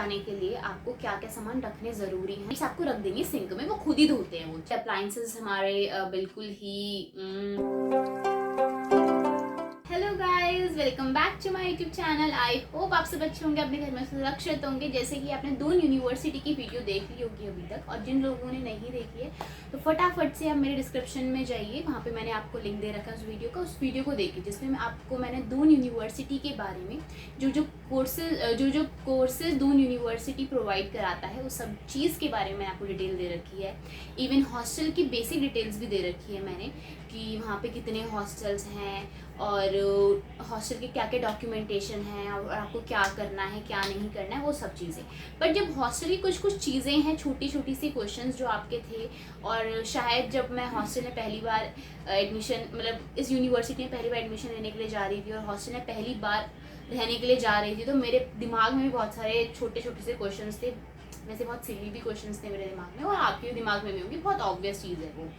जाने के लिए आपको क्या क्या सामान रखने ज़रूरी है, आपको रख देंगे सिंक में, वो खुद ही धोते हैं। वो अप्लायंसेस हमारे बिल्कुल ही hello guys, welcome back to my YouTube channel. I hope आप सब अच्छे होंगे, अपने घर में सुरक्षित होंगे। जैसे कि आपने दून यूनिवर्सिटी की वीडियो देख ली होगी अभी तक, और जिन लोगों ने नहीं देखी है तो फटाफट से आप मेरे डिस्क्रिप्शन में जाइए, वहाँ पे मैंने आपको लिंक दे रखा है उस वीडियो का। उस वीडियो को देखिए जिसमें मैंने दून यूनिवर्सिटी के बारे में जो कोर्सेज दून यूनिवर्सिटी प्रोवाइड कराता है उस सब चीज़ के बारे में आपको डिटेल दे रखी है। इवन हॉस्टल की बेसिक डिटेल्स भी दे रखी है मैंने, कि वहाँ पे कितने हॉस्टल्स हैं और हॉस्टल के क्या क्या डॉक्यूमेंटेशन है और आपको क्या करना है क्या नहीं करना है, वो सब चीज़ें। बट जब हॉस्टल की कुछ चीज़ें हैं, छोटी छोटी सी क्वेश्चंस जो आपके थे, और शायद जब मैं हॉस्टल में पहली बार एडमिशन, मतलब इस यूनिवर्सिटी में पहली बार एडमिशन लेने के लिए जा रही थी और हॉस्टल में पहली बार रहने के लिए जा रही थी, तो मेरे दिमाग में भी बहुत सारे छोटे छोटे से क्वेश्चन थे। वैसे बहुत सिली भी क्वेश्चन थे मेरे दिमाग में, और आपके दिमाग में भी होंगे, बहुत ऑब्वियस चीज़ है वो।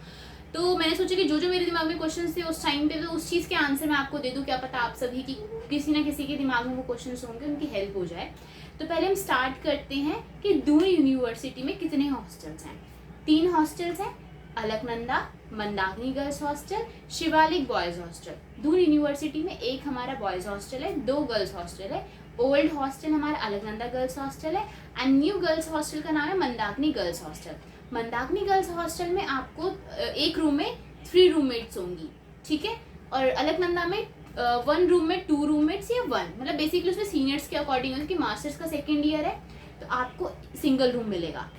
तो मैंने सोचा कि जो मेरे दिमाग में क्वेश्चंस थे उस टाइम पे, तो उस चीज़ के आंसर मैं आपको दे दूं। क्या पता आप सभी की किसी ना किसी के दिमाग में वो क्वेश्चंस होंगे, उनकी हेल्प हो जाए। तो पहले हम स्टार्ट करते हैं कि दून यूनिवर्सिटी में कितने हॉस्टल्स हैं। 3 हॉस्टल्स हैं, Alaknanda, Mandakini girls hostel, Shivalik boys hostel. Doon university में एक हमारा बॉयज़ हॉस्टल है, 2 गर्ल्स हॉस्टल है। ओल्ड हॉस्टल हमारा अलकनंदा गर्ल्स हॉस्टल है, एंड न्यू गर्ल्स हॉस्टल का नाम है Mandakini girls hostel. Mandakini girls hostel में आपको एक रूम में 3 रूममेट्स होंगी, ठीक है। और अलकनंदा में 1 रूम में 2 रूममेट्स या 1, मतलब बेसिकली उसमें सीनियर्स के अकॉर्डिंग है, कि मास्टर्स का सेकेंड ईयर है तो आपको सिंगल रूम मिलेगा।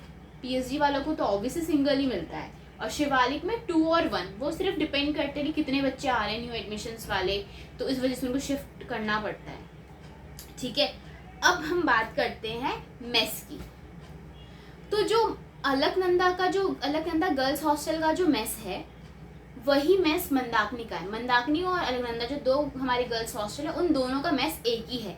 पीएचडी वालों को तो ऑब्वियसली सिंगल ही मिलता है। और शिवालिक में 2 और 1, वो सिर्फ डिपेंड करते हैं कि कितने बच्चे आ रहे हैं न्यू एडमिशन्स वाले, तो इस वजह से उनको शिफ्ट करना पड़ता है, ठीक है। अब हम बात करते हैं मेस की। तो जो अलकनंदा गर्ल्स हॉस्टल का जो मेस है, वही मेस मंदाकिनी का है। मंदाकिनी और अलकनंदा जो 2 हमारे गर्ल्स हॉस्टल है, उन दोनों का मेस एक ही है,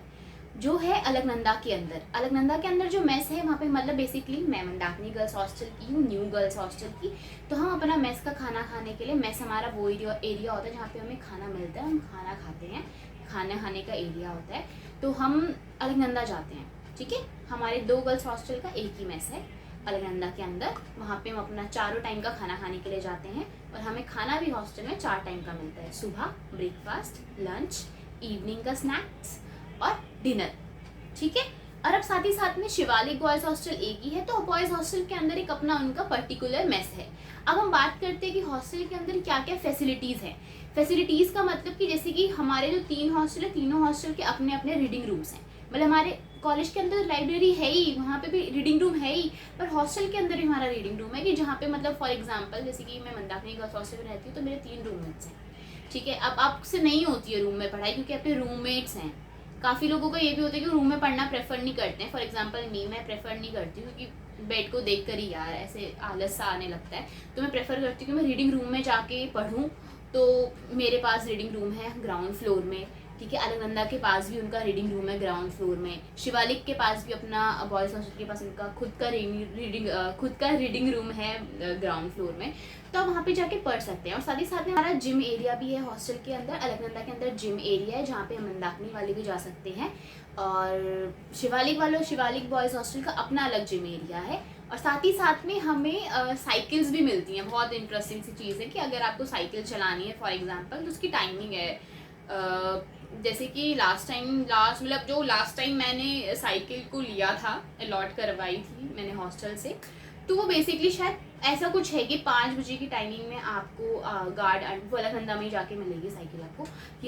जो है अलकनंदा के अंदर। अलकनंदा के अंदर जो मेस है वहाँ पे, मतलब बेसिकली मैं मंदाकिनी गर्ल्स हॉस्टल की हूँ, न्यू गर्ल्स हॉस्टल की। तो हम अपना मेस का खाना खाने के लिए, मेस हमारा वो एरिया होता है जहाँ पे हमें खाना मिलता है, हम खाना खाते हैं, खाना खाने का एरिया होता है। तो हम अलकनंदा जाते हैं, ठीक है। हमारे 2 गर्ल्स हॉस्टल का एक ही मेस है अलकनंदा के अंदर। वहाँ पे हम अपना 4 टाइम का खाना खाने के लिए जाते हैं, और हमें खाना भी हॉस्टल में 4 टाइम का मिलता है, सुबह ब्रेकफास्ट, लंच, इवनिंग का स्नैक्स और डिनर, ठीक है। और अब साथ ही साथ में शिवालिक बॉयज़ हॉस्टल एक ही है, तो बॉयज़ हॉस्टल के अंदर एक अपना उनका पर्टिकुलर मेस है। अब हम बात करते हैं कि हॉस्टल के अंदर क्या क्या फैसिलिटीज़ हैं। फैसिलिटीज़ का मतलब कि जैसे कि हमारे जो 3 हॉस्टल है, तीनों हॉस्टल के अपने अपने रीडिंग रूम्स हैं। मतलब हमारे कॉलेज के अंदर लाइब्रेरी है ही, वहाँ पे भी रीडिंग रूम है ही, पर हॉस्टल के अंदर भी हमारा रीडिंग रूम है, कि जहाँ पे मतलब फॉर एग्जांपल जैसे कि मैं मंदाकिनी गर्ल्स हॉस्टल में रहती हूँ, तो मेरे 3 रूममेट्स हैं, ठीक है। अब आपसे नहीं होती है रूम में पढ़ाई, क्योंकि आपके रूममेट्स हैं। काफ़ी लोगों का ये भी होता है कि रूम में पढ़ना प्रेफर नहीं करते हैं। फॉर एग्जांपल मैं प्रेफर नहीं करती हूँ, क्योंकि बेड को देख कर ही यार ऐसे आलस सा आने लगता है। तो मैं प्रेफर करती हूँ कि मैं रीडिंग रूम में जाके पढूँ। तो मेरे पास रीडिंग रूम है ग्राउंड फ्लोर में, ठीक है। अलकनंदा के पास भी उनका रीडिंग रूम है ग्राउंड फ्लोर में। शिवालिक के पास भी अपना, बॉयज़ हॉस्टल के पास उनका खुद का रीडिंग रूम है ग्राउंड फ्लोर में। तो आप वहाँ पे जाके पढ़ सकते हैं। और साथ ही साथ में हमारा जिम एरिया भी है हॉस्टल के अंदर। अलकनंदा के अंदर जिम एरिया है, जहाँ पे हम मंदाकिनी वाले भी जा सकते हैं, और शिवालिक बॉयज़ हॉस्टल का अपना अलग जिम एरिया है। और साथ ही साथ में हमें साइकिल्स भी मिलती हैं। बहुत इंटरेस्टिंग सी चीज़ है कि अगर आपको साइकिल चलानी है फॉर एग्जांपल, तो उसकी टाइमिंग है। जैसे कि लास्ट टाइम मैंने साइकिल को लिया था, अलॉट करवाई थी मैंने हॉस्टल से, तो वो बेसिकली शायद ऐसा कुछ है कि 5 बजे की टाइमिंग में आपको गार्ड, वो अलकनंदा में जाके मिलेगी साइकिल आपको, कि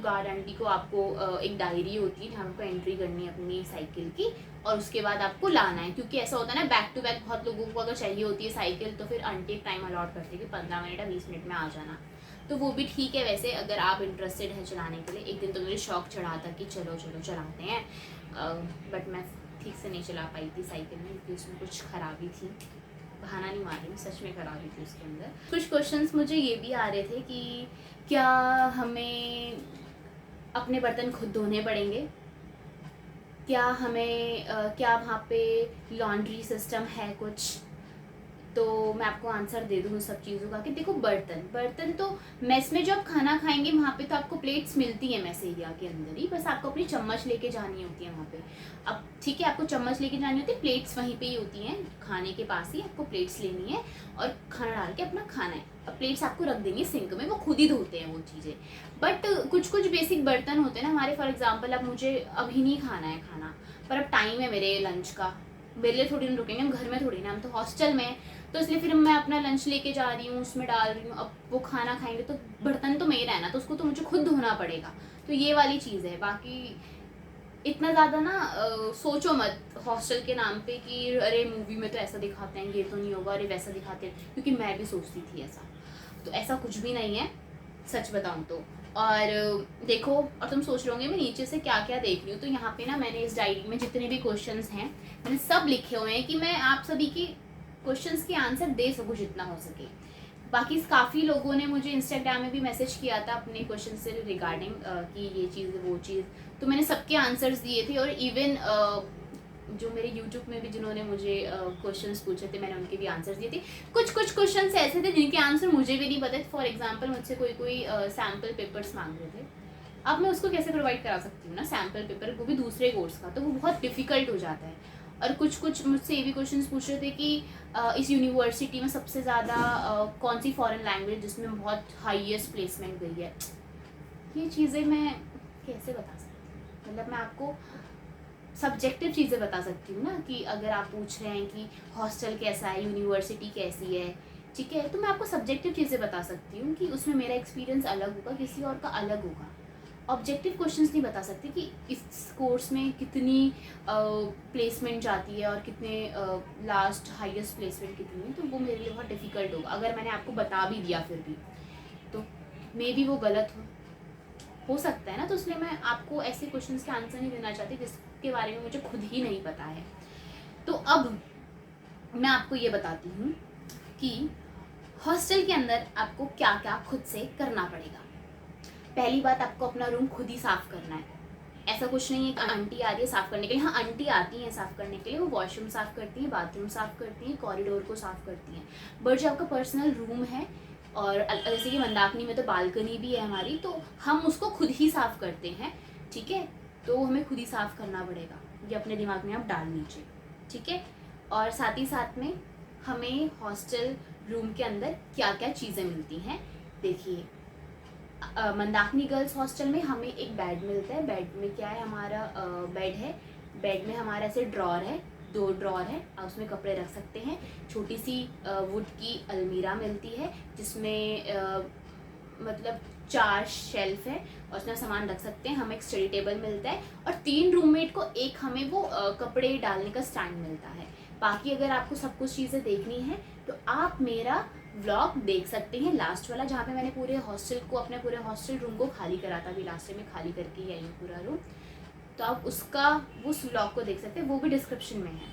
गार्ड आंटी को आपको एक डायरी होती है जहाँ आपको एंट्री करनी है अपनी साइकिल की, और उसके बाद आपको लाना है। क्योंकि ऐसा होता है ना, बैक टू बैक बहुत लोगों को अगर चाहिए होती है साइकिल, तो फिर आंटी एक टाइम अलॉट करती है कि 15 मिनट या 20 मिनट में आ जाना। तो वो भी ठीक है वैसे, अगर आप इंटरेस्टेड हैं चलाने के लिए। एक दिन तो मुझे शौक चढ़ा था कि चलो चलाते हैं, बट मैं ठीक से नहीं चला पाई थी साइकिल में, क्योंकि उसमें कुछ खराबी थी। बहाना नहीं मार रही, सच में खराबी थी उसके अंदर। कुछ क्वेश्चंस मुझे ये भी आ रहे थे कि क्या हमें अपने बर्तन खुद धोने पड़ेंगे, क्या वहाँ पे लॉन्ड्री सिस्टम है कुछ, तो मैं आपको आंसर दे दूँ सब चीज़ों का कि देखो, बर्तन तो मेस में जो आप खाना खाएंगे वहाँ पे तो आपको प्लेट्स मिलती है मेस एरिया के अंदर ही, बस आपको अपनी चम्मच लेके जानी होती है वहाँ पे। अब ठीक है, आपको चम्मच लेके जानी होती है, प्लेट्स वहीं पे ही होती हैं, खाने के पास ही आपको प्लेट्स लेनी है और खाना डाल के अपना खाना है। अब प्लेट्स आपको रख देंगे सिंक में, वो खुद ही धोते हैं वो चीज़ें। बट कुछ कुछ बेसिक बर्तन होते हैं ना हमारे, फॉर एग्जाम्पल अब मुझे अभी नहीं खाना है खाना, पर अब टाइम है मेरे लंच का, मेरे लिए थोड़ी ना रुकेंगे, हम घर में थोड़ी ना, हम तो हॉस्टल में, तो इसलिए फिर मैं अपना लंच लेके जा रही हूँ, उसमें डाल रही हूँ, अब वो खाना खाएंगे तो बर्तन तो मेरा है ना, तो उसको तो मुझे खुद धोना पड़ेगा। तो ये वाली चीज़ है। बाकी इतना ज़्यादा ना सोचो मत हॉस्टल के नाम पे कि अरे मूवी में तो ऐसा दिखाते हैं, ये तो नहीं होगा, अरे वैसा दिखाते हैं, क्योंकि मैं भी सोचती थी ऐसा, तो ऐसा कुछ भी नहीं है, सच बताऊँ तो। और देखो, और तुम सोच रहे होंगे मैं नीचे से क्या क्या देख रही हूँ, तो यहाँ पे ना मैंने इस डायरी में जितने भी क्वेश्चंस हैं मैंने सब लिखे हुए हैं कि मैं आप सभी की क्वेश्चंस के आंसर दे सकूँ जितना हो सके। बाकी काफ़ी लोगों ने मुझे इंस्टाग्राम में भी मैसेज किया था अपने क्वेश्चन से रिगार्डिंग कि ये चीज़ वो चीज़, तो मैंने सबके आंसर्स दिए थे। और इवन जो मेरे यूट्यूब में भी जिन्होंने मुझे क्वेश्चंस पूछे थे मैंने उनके भी आंसर्स दिए थे। कुछ कुछ क्वेश्चंस ऐसे थे जिनके आंसर मुझे भी नहीं पता थे। फॉर एग्जांपल मुझसे कोई सैम्पल पेपर्स मांग रहे थे, अब मैं उसको कैसे प्रोवाइड करा सकती हूँ ना सैम्पल पेपर, वो भी दूसरे कोर्स का, तो वो बहुत डिफिकल्ट हो जाता है। और कुछ कुछ मुझसे ये भी क्वेश्चंस पूछ रहे थे कि इस यूनिवर्सिटी में सबसे ज़्यादा कौन सी फॉरेन लैंग्वेज जिसमें बहुत हाईएस्ट प्लेसमेंट गई है। ये चीज़ें मैं कैसे बता सकती हूँ, मतलब मैं आपको सब्जेक्टिव चीज़ें बता सकती हूँ ना, कि अगर आप पूछ रहे हैं कि हॉस्टल कैसा है, यूनिवर्सिटी कैसी है, ठीक है, तो मैं आपको सब्जेक्टिव चीज़ें बता सकती हूँ कि उसमें मेरा एक्सपीरियंस अलग होगा, किसी और का अलग होगा। ऑब्जेक्टिव क्वेश्चंस नहीं बता सकती कि इस कोर्स में कितनी प्लेसमेंट जाती है और कितने लास्ट हाईएस्ट प्लेसमेंट कितनी है, तो वो मेरे लिए बहुत डिफ़िकल्ट होगा। अगर मैंने आपको बता भी दिया फिर भी तो मे बी वो गलत हो सकता है ना, तो इसलिए मैं आपको ऐसे क्वेश्चंस के आंसर नहीं देना चाहती जिसके बारे में मुझे खुद ही नहीं पता है। तो अब मैं आपको ये बताती हूँ कि हॉस्टल के अंदर आपको क्या क्या खुद से करना पड़ेगा। पहली बात, आपको अपना रूम खुद ही साफ करना है। ऐसा कुछ नहीं है कि आंटी आ रही है साफ करने के लिए, हाँ आंटी आती हैं साफ करने के लिए, वो वॉशरूम साफ करती हैं, बाथरूम साफ करती हैं, कॉरिडोर को साफ करती हैं। बट जो आपका पर्सनल रूम है, और जैसे कि मंदाकिनी में तो बालकनी भी है हमारी, तो हम उसको खुद ही साफ करते हैं, ठीक है, तो हमें खुद ही साफ करना पड़ेगा, ये अपने दिमाग में आप डाल लीजिए, ठीक है। और साथ ही साथ में हमें हॉस्टल रूम के अंदर क्या क्या चीज़ें मिलती हैं, देखिए मंदाकिनी गर्ल्स हॉस्टल में हमें एक बेड मिलता है। बेड में क्या है, हमारा बेड है, बेड में हमारा ऐसे ड्रॉर है, 2 ड्रॉर है, आप उसमें कपड़े रख सकते हैं। छोटी सी वुड की अलमीरा मिलती है जिसमें मतलब 4 शेल्फ है और उसमें सामान रख सकते हैं। हमें एक स्टडी टेबल मिलता है और 3 रूममेट को एक हमें वो कपड़े डालने का स्टैंड मिलता है। बाकी अगर आपको सब कुछ चीज़ें देखनी है तो आप मेरा व्लॉग देख सकते हैं लास्ट वाला, जहाँ पे मैंने पूरे हॉस्टल को, अपने पूरे हॉस्टल रूम को खाली करा था। अभी लास्ट में खाली करके ही आई हूँ पूरा रूम, तो आप उसका उस व्लॉग को देख सकते हैं, वो भी डिस्क्रिप्शन में है,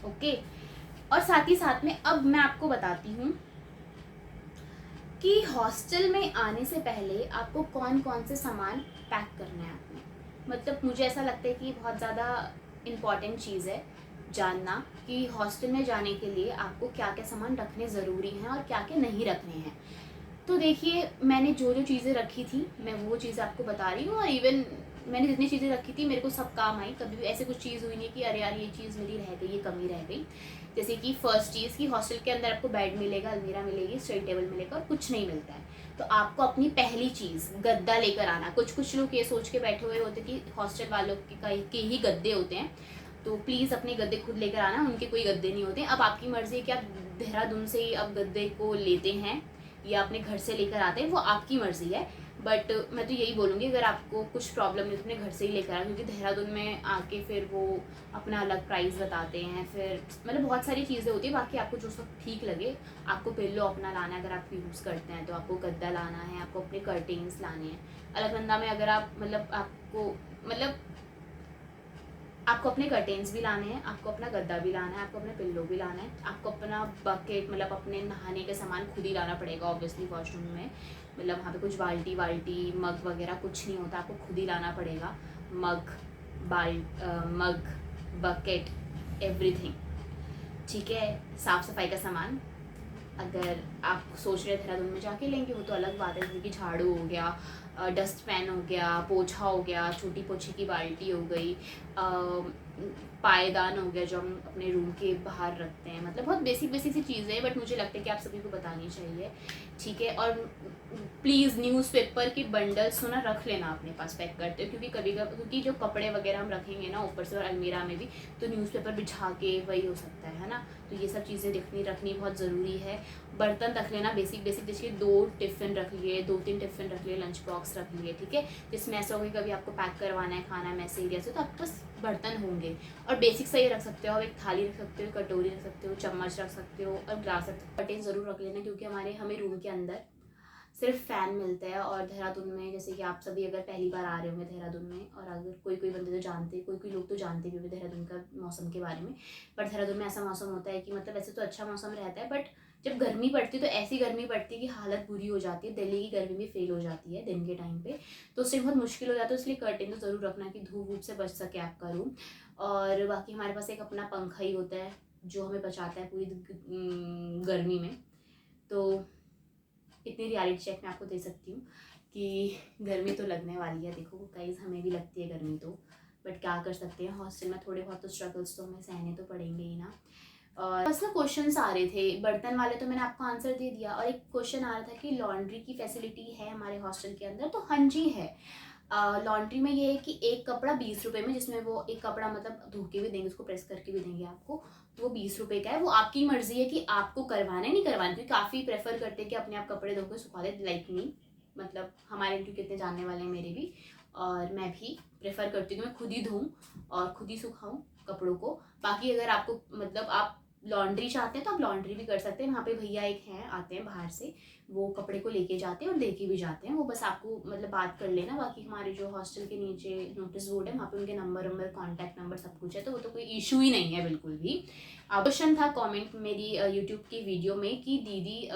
ओके। और साथ ही साथ में अब मैं आपको बताती हूँ कि हॉस्टल में आने से पहले आपको कौन कौन से सामान पैक करना है आपने। मतलब मुझे ऐसा लगता है कि बहुत ज़्यादा इम्पॉर्टेंट चीज़ है जानना कि हॉस्टल में जाने के लिए आपको क्या क्या सामान रखने ज़रूरी हैं और क्या क्या नहीं रखने हैं। तो देखिए, मैंने जो जो चीज़ें रखी थी मैं वो चीज़ें आपको बता रही हूँ, और इवन मैंने जितनी चीज़ें रखी थी मेरे को सब काम आई। कभी भी ऐसे कुछ चीज़ हुई नहीं कि अरे यार ये चीज़ मेरी रह गई, ये कमी रह गई। जैसे कि फर्स्ट चीज़ कि हॉस्टल के अंदर आपको बेड मिलेगा, अलमीरा मिलेगी, स्टडी टेबल मिलेगा, और कुछ नहीं मिलता है। तो आपको अपनी पहली चीज़ गद्दा लेकर आना। कुछ लोग ये सोच के बैठे हुए होते कि हॉस्टल वालों के ही गद्दे होते हैं, तो प्लीज़ अपने गद्दे खुद लेकर आना, उनके कोई गद्दे नहीं होते। अब आपकी मर्ज़ी है कि आप देहरादून से ही अब गद्दे को लेते हैं या अपने घर से लेकर आते हैं, वो आपकी मर्ज़ी है। बट मैं तो यही बोलूँगी, अगर आपको कुछ प्रॉब्लम नहीं तो अपने घर से ही लेकर आए, क्योंकि देहरादून में आके फिर वो अपना अलग प्राइस बताते हैं, फिर मतलब बहुत सारी चीज़ें होती है। बाकी आपको जो सब ठीक लगे, आपको पिल्लो अपना लाना है, अगर आप यूज़ करते हैं तो आपको गद्दा लाना है, आपको अपने कर्टेन्स लाने हैं। अलकनंदा में अगर आप आपको अपने कर्टेन्स भी लाने हैं, आपको अपना गद्दा भी लाना है, आपको अपने पिल्लो भी लाना है, आपको अपना बकेट मतलब अपने नहाने के सामान खुद ही लाना पड़ेगा ऑब्वियसली वॉशरूम में। मतलब वहाँ पे कुछ बाल्टी मग वगैरह कुछ नहीं होता, आपको खुद ही लाना पड़ेगा। मग बकेट एवरीथिंग, ठीक है, साफ़ सफाई का सामान अगर आप सोच रहे देहरादून में जाके लेंगे वो तो अलग बात है, जैसे कि झाड़ू हो गया, डस्ट पैन हो गया, पोछा हो गया, छोटी पोछे की बाल्टी हो गई, पायदान हो गया जो हम अपने रूम के बाहर रखते हैं, मतलब बहुत बेसिक बेसिक सी चीज़ें हैं, बट मुझे लगता है कि आप सभी को बतानी चाहिए, ठीक है। और प्लीज़ न्यूज़पेपर की बंडल्स ना रख लेना अपने पास पैक करते हो, क्योंकि जो कपड़े वगैरह हम रखेंगे ना ऊपर से और अलमीरा में भी, तो न्यूज़पेपर बिछा के वही हो सकता है ना, तो ये सब चीज़ें रखनी बहुत ज़रूरी है। बर्तन रख लेना बेसिक बेसिक, जैसे 2 टिफ़िन रख लिए, 2-3 टिफ़िन रख लिए, लंच बॉक्स रख लिए, ठीक है। जिसमें ऐसा होगा कभी आपको पैक करवाना है खाना मैस एरिया से, तो आपके पास बर्तन होंगे। और बेसिक सही रख सकते हो, आप एक थाली रख सकते हो, कटोरी रख सकते हो, चम्मच रख सकते हो और ग्लास रख सकते हो। कर्टेन ज़रूर रख लेना, क्योंकि हमें रूम के अंदर सिर्फ फ़ैन मिलता है। और देहरादून में, जैसे कि आप सभी अगर पहली बार आ रहे होंगे देहरादून में, और अगर कोई बंदे तो जानते, कोई लोग तो जानते भी होंगे देहरादून का मौसम के बारे में, बट देहरादून में ऐसा मौसम होता है कि मतलब वैसे तो अच्छा मौसम रहता है, बट जब गर्मी पड़ती है तो ऐसी गर्मी पड़ती है कि हालत बुरी हो जाती है। दिल्ली की गर्मी भी फेल हो जाती है दिन के टाइम पे, तो उससे बहुत मुश्किल हो जाता है। इसलिए कर्टेन तो ज़रूर रखना कि धूप वूप से बच सके आपका रूम। और बाकी हमारे पास एक अपना पंखा ही होता है जो हमें बचाता है पूरी गर्मी में। तो इतनी रियलिटी चेक मैं आपको दे सकती हूँ कि गर्मी तो लगने वाली है। देखो गाइस, हमें भी लगती है गर्मी तो, बट क्या कर सकते हैं, हॉस्टल में थोड़े बहुत तो स्ट्रगल्स तो हमें सहने तो पड़ेंगे ही ना। और बस ना क्वेश्चंस आ रहे थे बर्तन वाले, तो मैंने आपको आंसर दे दिया। और एक क्वेश्चन आ रहा था कि लॉन्ड्री की फैसिलिटी है हमारे हॉस्टल के अंदर, तो हाँ जी है। लॉन्ड्री में ये है कि एक कपड़ा 20 रुपये में, जिसमें वो एक कपड़ा मतलब धो के भी देंगे, उसको प्रेस करके भी देंगे आपको, तो वो 20 रुपये का है। वो आपकी मर्जी है कि आपको करवाना है नहीं करवाना, क्योंकि काफ़ी प्रेफर करते हैं कि अपने आप कपड़े धो के सुखा दे, लाइक मी, मतलब हमारे क्योंकि कितने जानने वाले हैं मेरे भी, और मैं भी प्रेफर करती हूँ कि मैं खुद ही धोऊँ और खुद ही सुखाऊँ कपड़ों को। बाकी अगर आपको मतलब आप लॉन्ड्री चाहते हैं तो आप लॉन्ड्री भी कर सकते हैं। वहाँ पे भैया एक हैं, आते हैं बाहर से, वो कपड़े को लेके जाते हैं और देके भी जाते हैं। वो बस आपको मतलब बात कर लेना। बाकी हमारे जो हॉस्टल के नीचे नोटिस बोर्ड है, वहाँ पे उनके नंबर कॉन्टैक्ट नंबर सब कुछ है, तो वो तो कोई इशू ही नहीं है बिल्कुल भी। क्वेश्चन था कमेंट मेरी यूट्यूब की वीडियो में कि दीदी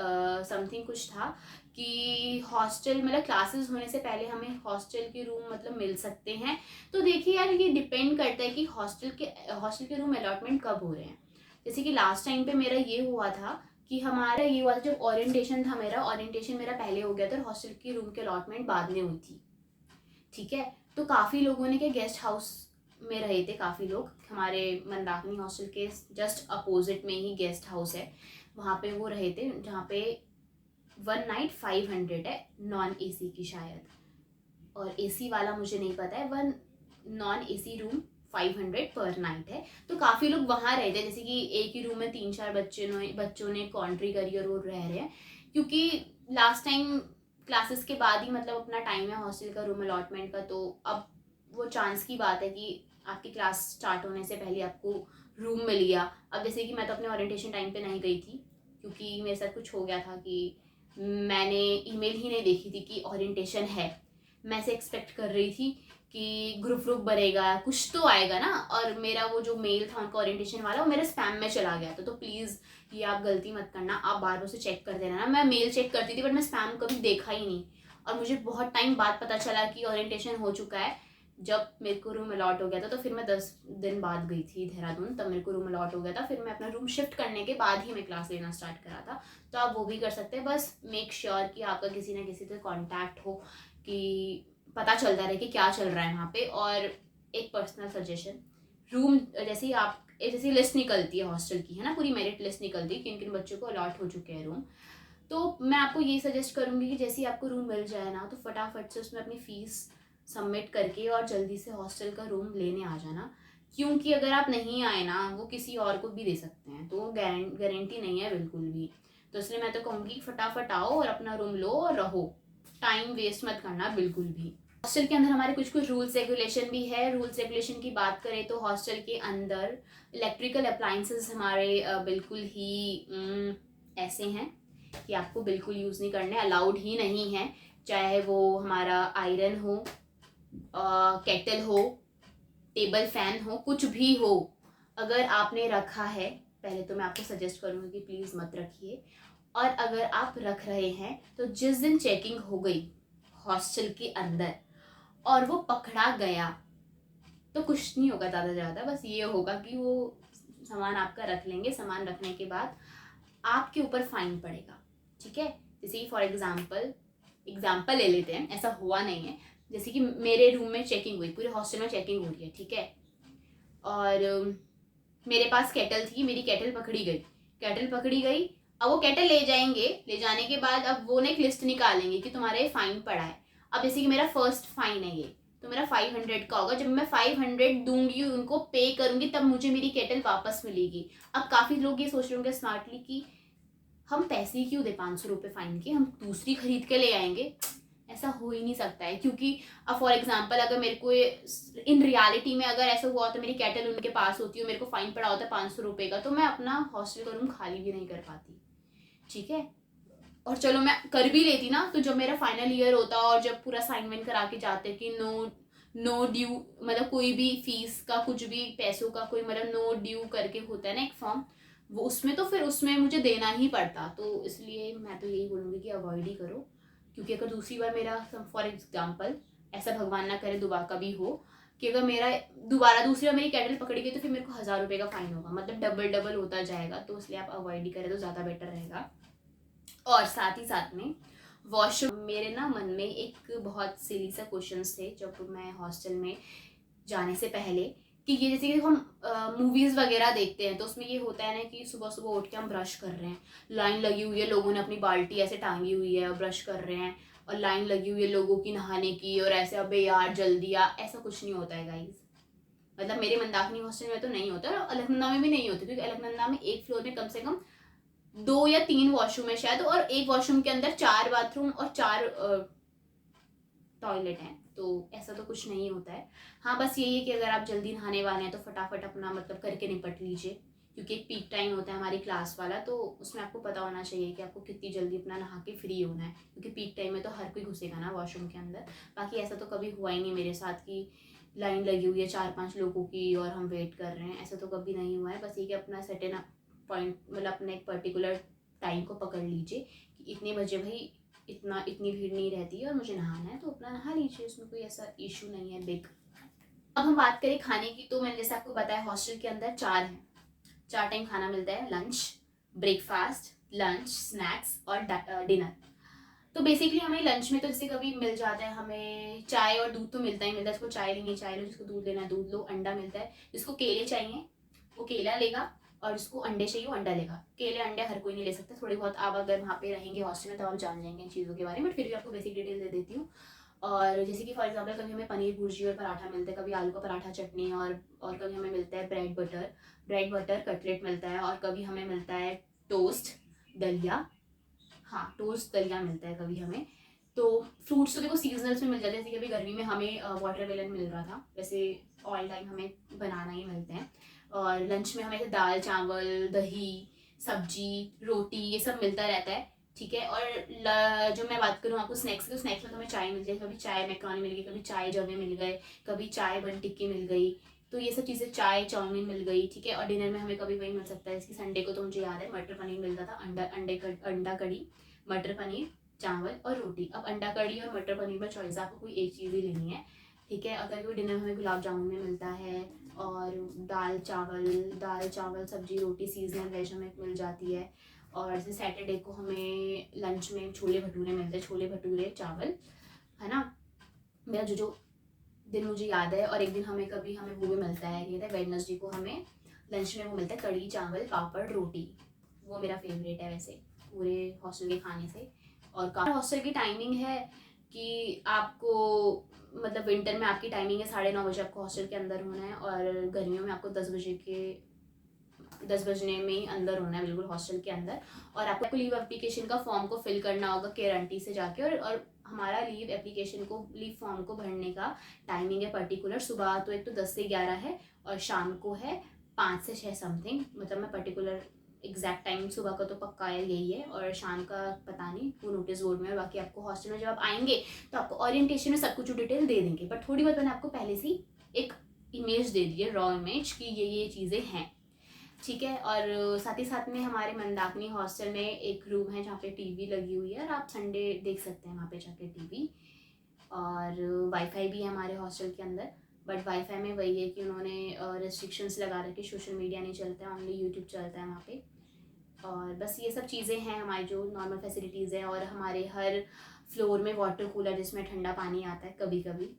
समथिंग कुछ था कि हॉस्टल मतलब क्लासेस होने से पहले हमें हॉस्टल के रूम मतलब मिल सकते हैं। तो देखिए यार, ये डिपेंड करता है कि हॉस्टल के रूम अलॉटमेंट कब हो रहे हैं। जैसे कि लास्ट टाइम पे मेरा ये हुआ था कि हमारा ये हुआ था जब ओरिएंटेशन था, ओरिएंटेशन मेरा पहले हो गया था और हॉस्टल की रूम की अलॉटमेंट बाद में हुई थी, ठीक है। तो काफ़ी लोगों ने क्या गेस्ट हाउस में रहे थे, काफ़ी लोग हमारे मंदाकिनी हॉस्टल के जस्ट अपोजिट में ही गेस्ट हाउस है, वहाँ पे वो रहे थे, जहाँ पे 1 नाइट 500 है, नॉन एसी की शायद, और एसी वाला मुझे नहीं पता है। वन नॉन एसी रूम 500 पर नाइट है। तो काफ़ी लोग वहाँ रहते हैं, जैसे कि एक ही रूम में 3-4 बच्चों ने कॉन्ट्री करी और वो रह रहे हैं, क्योंकि लास्ट टाइम क्लासेस के बाद ही मतलब अपना टाइम है हॉस्टल का रूम अलॉटमेंट का, तो अब वो चांस की बात है कि आपकी क्लास स्टार्ट होने से पहले आपको रूम मिल गया। अब जैसे कि मैं तो अपने ओरिएंटेशन टाइम पे नहीं गई थी, क्योंकि मेरे साथ कुछ हो गया था कि मैंने ईमेल ही नहीं देखी थी कि ओरिएंटेशन है। मैं से एक्सपेक्ट कर रही थी कि ग्रुप बनेगा, कुछ तो आएगा ना, और मेरा वो जो मेल था उनका ओरिएंटेशन वाला, वो मेरे स्पैम में चला गया था। तो प्लीज़ ये आप गलती मत करना, आप बार बार उसे चेक कर देना ना। मैं मेल चेक करती थी बट मैं स्पैम कभी देखा ही नहीं, और मुझे बहुत टाइम बाद पता चला कि ओरिएंटेशन हो चुका है। जब मेरे को रूम अलॉट हो गया था, तो फिर मैं 10 दिन बाद गई थी देहरादून, तब मेरे को रूम अलॉट हो गया था। फिर मैं अपना रूम शिफ्ट करने के बाद ही मैं क्लास लेना स्टार्ट करा था। तो आप वो भी कर सकते हैं, बस मेक श्योर कि आपका किसी ना किसी से कॉन्टैक्ट हो, कि पता चलता रहे कि क्या चल रहा है वहाँ पे। और एक पर्सनल सजेशन, रूम जैसी लिस्ट निकलती है हॉस्टल की, है ना, पूरी मेरिट लिस्ट निकलती है किन किन बच्चों को अलॉट हो चुके हैं रूम, तो मैं आपको ये सजेस्ट करूँगी कि जैसे ही आपको रूम मिल जाए ना, तो फटाफट से उसमें अपनी फ़ीस सबमिट करके और जल्दी से हॉस्टल का रूम लेने आ जाना। क्योंकि अगर आप नहीं आए ना, वो किसी और को भी दे सकते हैं, तो गारंटी नहीं है बिल्कुल भी। तो इसलिए मैं तो कहूँगी कि फटाफट आओ और अपना रूम लो और रहो, टाइम वेस्ट मत करना बिल्कुल भी। हॉस्टल के अंदर हमारे कुछ कुछ रूल्स रेगुलेशन भी है। रूल्स रेगुलेशन की बात करें तो हॉस्टल के अंदर इलेक्ट्रिकल अप्लाइंसेस हमारे बिल्कुल ही ऐसे हैं कि आपको बिल्कुल यूज़ नहीं करने, अलाउड ही नहीं है। चाहे वो हमारा आयरन हो, केटल हो, टेबल फैन हो, कुछ भी हो, अगर आपने रखा है, पहले तो मैं आपको सजेस्ट करूँगी कि प्लीज़ मत रखिए। और अगर आप रख रहे हैं तो जिस दिन चेकिंग हो गई हॉस्टल के अंदर और वो पकड़ा गया, तो कुछ नहीं होगा ज़्यादा, बस ये होगा कि वो सामान आपका रख लेंगे। सामान रखने के बाद आपके ऊपर फाइन पड़ेगा, ठीक है। जैसे कि फॉर एग्जाम्पल ले लेते हैं, ऐसा हुआ नहीं है, जैसे कि मेरे रूम में चेकिंग हुई, पूरे हॉस्टल में चेकिंग हो रही है, ठीक है, और मेरे पास केटल थी, मेरी केटल पकड़ी गई। अब वो केटल ले जाएंगे, ले जाने के बाद अब वो ना एक लिस्ट निकालेंगे कि तुम्हारा ये फाइन पड़ा है। अब जैसे कि मेरा फर्स्ट फाइन है ये, तो मेरा 500 का होगा। जब मैं 500 दूंगी, उनको पे करूंगी, तब मुझे मेरी केटल वापस मिलेगी। अब काफ़ी लोग ये सोच रहे होंगे स्मार्टली कि हम पैसे क्यों दे 500 रुपये फाइन के, हम दूसरी खरीद के ले आएंगे। ऐसा हो ही नहीं सकता है, क्योंकि अब फॉर एग्जाम्पल अगर मेरे को इन रियलिटी में अगर ऐसा हुआ तो मेरी केटल उनके पास होती है, मेरे को फाइन पड़ा होता है 500 रुपये का, तो मैं अपना हॉस्टल का रूम खाली भी नहीं कर पाती, ठीक है। और चलो मैं कर भी लेती ना, तो जब मेरा फाइनल ईयर होता और जब पूरा असाइनमेंट करा के जाते कि नो ड्यू, मतलब कोई भी फीस का, कुछ भी पैसों का कोई मतलब नो ड्यू करके होता है ना एक फॉर्म, वो उसमें तो फिर उसमें मुझे देना ही पड़ता। तो इसलिए मैं तो यही बोलूँगी कि अवॉइड ही करो, क्योंकि अगर दूसरी बार मेरा फॉर एग्जाम्पल ऐसा भगवान ना करे दोबारा कभी हो कि अगर मेरा दोबारा दूसरी बार मेरी कैटल पकड़ी गई, तो फिर मेरे को 1000 रुपये का फाइन होगा, मतलब डबल डबल होता जाएगा। तो इसलिए आप अवॉइड ही करें तो ज़्यादा बेटर रहेगा। और साथ ही साथ में वॉशरूम, मेरे ना मन में एक बहुत सिली सा क्वेश्चन थे जब मैं हॉस्टल में जाने से पहले, कि ये जैसे कि हम मूवीज़ वगैरह देखते हैं, तो उसमें ये होता है ना कि सुबह सुबह उठ के हम ब्रश कर रहे हैं, लाइन लगी हुई है, लोगों ने अपनी बाल्टी ऐसे टांगी हुई है और ब्रश कर रहे हैं, और लाइन लगी हुई है लोगों की नहाने की, और ऐसे अबे यार जल्दी आ, ऐसा कुछ नहीं होता है गाइज। मतलब मेरे मंदाकिनी हॉस्टल में तो नहीं होता, और अलकनंदा में भी नहीं होता, क्योंकि अलकनंदा में एक फ्लोर में कम से कम 2 या 3 वॉशरूम है शायद, और एक वॉशरूम के अंदर 4 बाथरूम और 4 टॉयलेट हैं, तो ऐसा तो कुछ नहीं होता है। हाँ बस यही है कि अगर आप जल्दी नहाने वाले हैं तो फटाफट अपना मतलब करके निपट लीजिए, क्योंकि एक पीक टाइम होता है हमारी क्लास वाला, तो उसमें आपको पता होना चाहिए कि आपको कितनी जल्दी अपना नहा के फ्री होना है, क्योंकि पीक टाइम में तो हर कोई घुसेगा ना वॉशरूम के अंदर। बाकी ऐसा तो कभी हुआ ही नहीं मेरे साथ कि लाइन लगी हुई है 4-5 लोगों की और हम वेट कर रहे हैं, ऐसा तो कभी नहीं हुआ है। बस ये कि अपना सर्टेन पॉइंट, मतलब अपना एक पर्टिकुलर टाइम को पकड़ लीजिए कि इतने बजे भाई इतनी भीड़ नहीं रहती है और मुझे नहाना है, तो अपना नहा लीजिए, उसमें कोई ऐसा इशू नहीं है बिग। अब हम बात करें खाने की, तो मैंने जैसे आपको बताया हॉस्टल के अंदर 4 हैं, 4 टाइम खाना मिलता है, लंच, ब्रेकफास्ट, लंच, स्नैक्स और डिनर। तो बेसिकली हमें लंच में तो जैसे कभी मिल जाता है, हमें चाय और दूध तो मिलता ही मिलता है, जिसको चाय लेनी है चाय लो, जिसको दूध लेना है दूध लो, अंडा मिलता है, जिसको केले चाहिए वो केला लेगा, और जिसको अंडे चाहिए वो अंडा लेगा। केले अंडे हर कोई नहीं ले सकता, थोड़ी बहुत आप अगर वहाँ पे रहेंगे हॉस्टल में तो आप जान जाएंगे इन चीज़ों के बारे में, बट फिर भी आपको बेसिक डिटेल दे देती हूँ। और जैसे कि फॉर एग्जांपल कभी हमें पनीर भुर्जी और पराठा मिलता है, कभी आलू का पराठा चटनी, और कभी हमें मिलता है ब्रेड बटर कटलेट मिलता है, और कभी हमें मिलता है टोस्ट दलिया, हाँ टोस्ट दलिया मिलता है कभी हमें। तो फ्रूट्स तो देखो सीजनल्स में मिल जाते हैं, जैसे कि अभी गर्मी में हमें वाटरमेलन मिल रहा था, वैसे ऑल टाइम हमें बनाना ही मिलते हैं। और लंच में हमें दाल चावल दही सब्जी रोटी ये सब मिलता रहता है, ठीक है। और जो मैं बात करूँ आपको स्नैक्स की, तो स्नैक्स में तो हमें चाय मिलती है, कभी चाय मैक्रोनी मिल गई, कभी चाय जवे मिल गए, कभी चाय बन टिक्की मिल गई, तो ये सब चीज़ें, चाय चाउमीन मिल गई, ठीक है। और डिनर में हमें कभी वही मिल सकता है, इसकी संडे को तो मुझे याद है मटर पनीर मिलता था, अंडा कड़ी, मटर पनीर, चावल और रोटी। अब अंडा कड़ी और मटर पनीर में चॉइस आपको कोई एक चीज़ ही लेनी है, ठीक है। अगर कोई डिनर में हमें गुलाब जामुन में मिलता है, और दाल चावल सब्जी रोटी सीजनल वेज हमें मिल जाती है। और जैसे सैटरडे को हमें लंच में छोले भटूरे मिलते हैं, छोले भटूरे चावल, है ना। मेरा जो दिन मुझे याद है, और एक दिन हमें वो भी मिलता है, ये था वेडनेसडे को हमें लंच में वो मिलता है कड़ी चावल पापड़ रोटी, वो मेरा फेवरेट है वैसे पूरे हॉस्टल के खाने से। और हॉस्टल की टाइमिंग है कि आपको मतलब विंटर में आपकी टाइमिंग है 9:30 बजे आपको हॉस्टल के अंदर होना है, और गर्मियों में आपको 10 बजने में ही अंदर होना है बिल्कुल हॉस्टल के अंदर। और आपको लीव एप्लीकेशन का फॉर्म को फिल करना होगा केयर आंटी से जाके, और हमारा लीव फॉर्म को भरने का टाइमिंग है पर्टिकुलर, सुबह तो एक तो 10 से 11 है, और शाम को है 5 से 6 समथिंग, मतलब मैं पर्टिकुलर एग्जैक्ट टाइम सुबह का तो पक्का है यही है, और शाम का पता नहीं वो नोटिस बोर्ड में है। बाकी आपको हॉस्टल में जब आप आएंगे तो आपको ओरिएंटेशन में सब कुछ डिटेल दे देंगे, बट थोड़ी बहुत मैंने आपको पहले से एक इमेज दे दी है, रॉ इमेज कि ये चीज़ें हैं, ठीक है। और साथ ही साथ में हमारे मंदाकिनी हॉस्टल में एक रूम है जहाँ पे टीवी लगी हुई है, और आप संडे देख सकते हैं वहाँ पे जाके टीवी। और वाईफाई भी है हमारे हॉस्टल के अंदर, बट वाईफाई में वही है कि उन्होंने रेस्ट्रिक्शंस लगा रखे, सोशल मीडिया नहीं चलता है, ओनली यूट्यूब चलता है वहाँ पे। और बस ये सब चीज़ें हैं हमारी जो नॉर्मल फैसिलिटीज़ हैं। और हमारे हर फ्लोर में वाटर कूलर जिसमें ठंडा पानी आता है कभी कभी,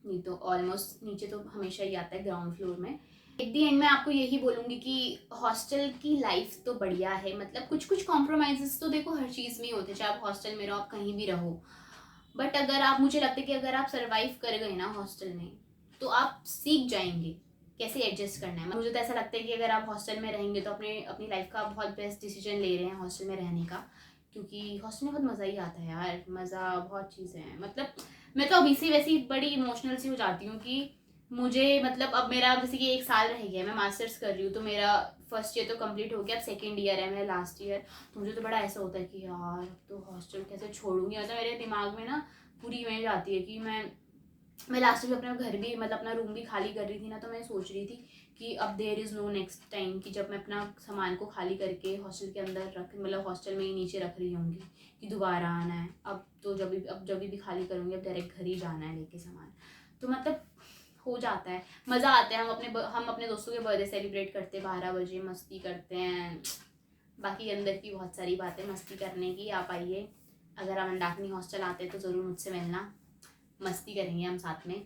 नहीं तो ऑलमोस्ट नीचे तो हमेशा ही आता है ग्राउंड फ्लोर में। एट दी एंड मैं आपको यही बोलूँगी कि हॉस्टल की लाइफ तो बढ़िया है, मतलब कुछ कुछ कॉम्प्रोमाइज़ेस तो देखो हर चीज़ में ही होते हैं, चाहे आप हॉस्टल में रहो आप कहीं भी रहो। बट अगर आप, मुझे लगता है कि अगर आप सर्वाइव कर गए ना हॉस्टल में तो आप सीख जाएंगे कैसे एडजस्ट करना है। मुझे तो ऐसा लगता है कि अगर आप हॉस्टल में रहेंगे तो अपने अपनी लाइफ का बहुत बेस्ट डिसीजन ले रहे हैं हॉस्टल में रहने का, क्योंकि हॉस्टल में बहुत मज़ा ही आता है यार, मज़ा बहुत चीज़ें हैं। मतलब मैं तो अभी से वैसी बड़ी इमोशनल सी हो जाती हूँ कि मुझे, मतलब अब मेरा जैसे कि 1 साल रह गया है, मैं मास्टर्स कर रही हूँ तो मेरा फर्स्ट ईयर तो कंप्लीट हो गया, अब सेकेंड ईयर है मेरा, लास्ट ईयर। तो मुझे तो बड़ा ऐसा होता है कि यार अब तो हॉस्टल कैसे छोड़ूंगी, मतलब मेरे दिमाग में ना पूरी इमेज आती है कि मैं लास्ट में अपना घर भी, मतलब अपना रूम भी खाली कर रही थी ना, तो मैं सोच रही थी कि अब there is no next time कि जब मैं अपना सामान को खाली करके हॉस्टल के अंदर रख, मतलब हॉस्टल में ही नीचे रख रही होंगी कि दोबारा आना है। अब तो जब भी खाली करूँगी अब डायरेक्ट घर ही जाना है लेके सामान। तो मतलब हो जाता है, मज़ा आता है। हम अपने दोस्तों के बर्थडे सेलिब्रेट करते हैं 12 बजे, मस्ती करते हैं। बाकी अंदर की बहुत सारी बातें मस्ती करने की, आप आइए। अगर आप मंदाकिनी हॉस्टल आते हैं तो ज़रूर मुझसे मिलना, मस्ती करेंगे हम साथ में।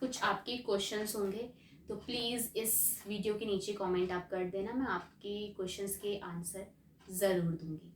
कुछ आपके क्वेश्चंस होंगे तो प्लीज़ इस वीडियो के नीचे कमेंट आप कर देना, मैं आपके क्वेश्चंस के आंसर ज़रूर दूंगी।